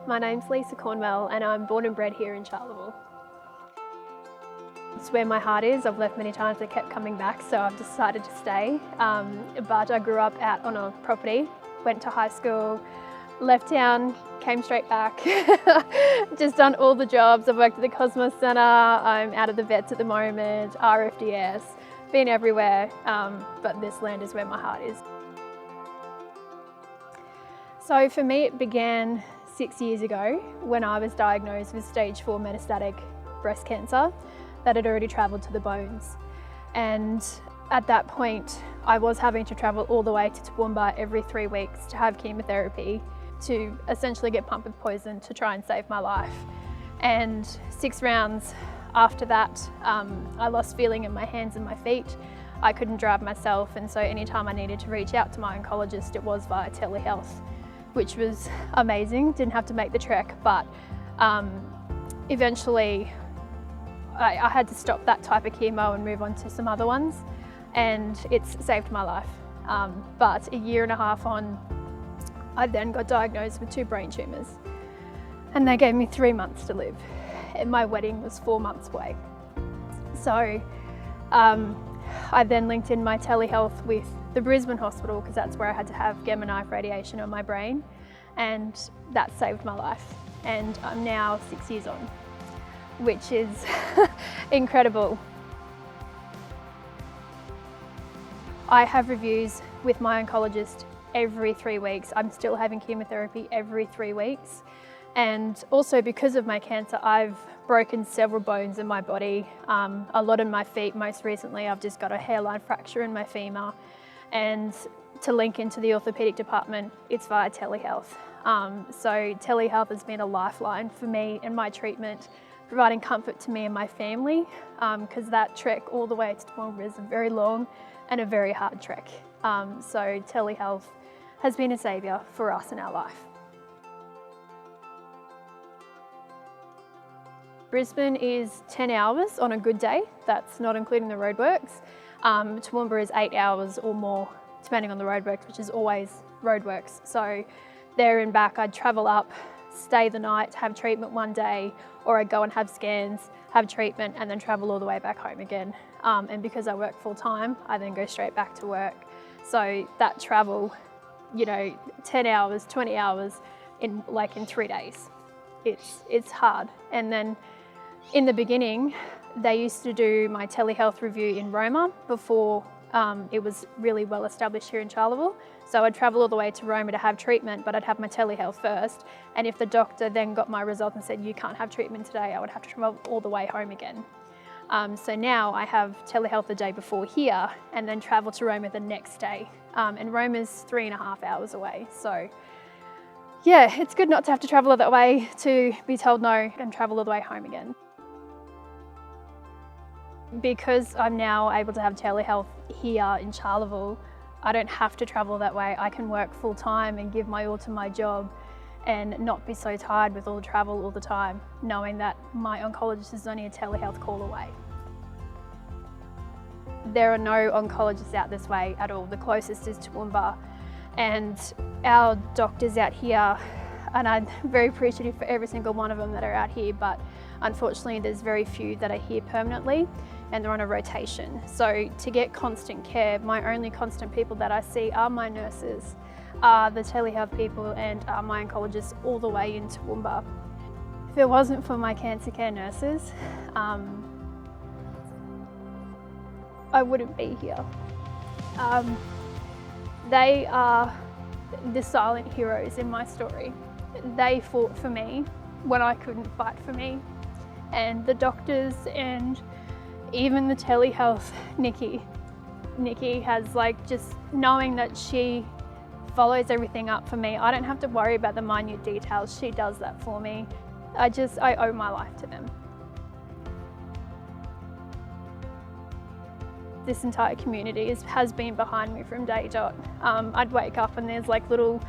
My name's Cornwell and I'm born and bred here in Charleville. It's where my heart is. I've left many times, I kept coming back, so I've decided to stay. But I grew up out on a property, went to high school, left town, came straight back. Just done all the jobs. I've worked at the Cosmos Centre, I'm out of the vets at the moment, RFDS, been everywhere, but this land is where my heart is. So for me, it began 6 years ago when I was diagnosed with stage 4 metastatic breast cancer that had already travelled to the bones. And at that point, I was having to travel all the way to Toowoomba every 3 weeks to have chemotherapy to essentially get pumped with poison to try and save my life. And 6 rounds after that, I lost feeling in my hands and my feet. I couldn't drive myself, and so anytime I needed to reach out to my oncologist, it was via telehealth, which was amazing. Didn't have to make the trek, but eventually I had to stop that type of chemo and move on to some other ones, and it's saved my life. But a year and a half on, I then got diagnosed with 2 brain tumours, and they gave me 3 months to live, and my wedding was 4 months away. So I then linked in my telehealth with the Brisbane hospital, because that's where I had to have gamma knife radiation on my brain, and that saved my life. And I'm now 6 years on, which is incredible. I have reviews with my oncologist every 3 weeks. I'm still having chemotherapy every 3 weeks. And also because of my cancer, I've broken several bones in my body, a lot in my feet. Most recently, I've just got a hairline fracture in my femur. And to link into the orthopaedic department, it's via telehealth. So telehealth has been a lifeline for me in my treatment, providing comfort to me and my family, because that trek all the way to Cornwell is a very long and a very hard trek. So telehealth has been a saviour for us in our life. Brisbane is 10 hours on a good day. That's not including the roadworks. Toowoomba is 8 hours or more, depending on the roadworks, which is always roadworks. So there and back, I'd travel up, stay the night, have treatment one day, or I'd go and have scans, have treatment, and then travel all the way back home again. And because I work full time, I then go straight back to work. So that travel, 10 hours, 20 hours in 3 days. It's hard. And then in the beginning, they used to do my telehealth review in Roma before it was really well established here in Charleville. So I'd travel all the way to Roma to have treatment, but I'd have my telehealth first. And if the doctor then got my result and said, you can't have treatment today, I would have to travel all the way home again. So now I have telehealth the day before here and then travel to Roma the next day. And Roma's 3.5 hours away. So yeah, it's good not to have to travel all that way to be told no and travel all the way home again. Because I'm now able to have telehealth here in Charleville, I don't have to travel that way. I can work full time and give my all to my job and not be so tired with all the travel all the time, knowing that my oncologist is only a telehealth call away. There are no oncologists out this way at all. The closest is Toowoomba, and our doctors out here, and I'm very appreciative for every single one of them that are out here, but unfortunately there's very few that are here permanently and they're on a rotation. So to get constant care, my only constant people that I see are my nurses, are the telehealth people, and are my oncologists all the way in Toowoomba. If it wasn't for my cancer care nurses, I wouldn't be here. They are the silent heroes in my story. They fought for me when I couldn't fight for me. And the doctors and even the telehealth, Nikki has just knowing that she follows everything up for me. I don't have to worry about the minute details. She does that for me. I owe my life to them. This entire community has been behind me from day dot. I'd wake up and there's little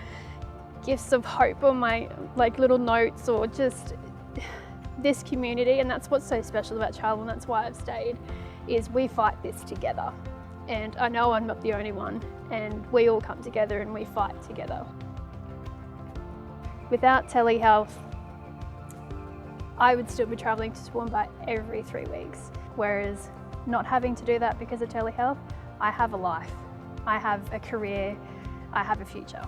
gifts of hope on my little notes, or just this community, and that's what's so special about Charleville, and that's why I've stayed, is we fight this together. And I know I'm not the only one, and we all come together and we fight together. Without telehealth, I would still be travelling to Toowoomba every 3 weeks, whereas not having to do that because of telehealth, I have a life, I have a career, I have a future.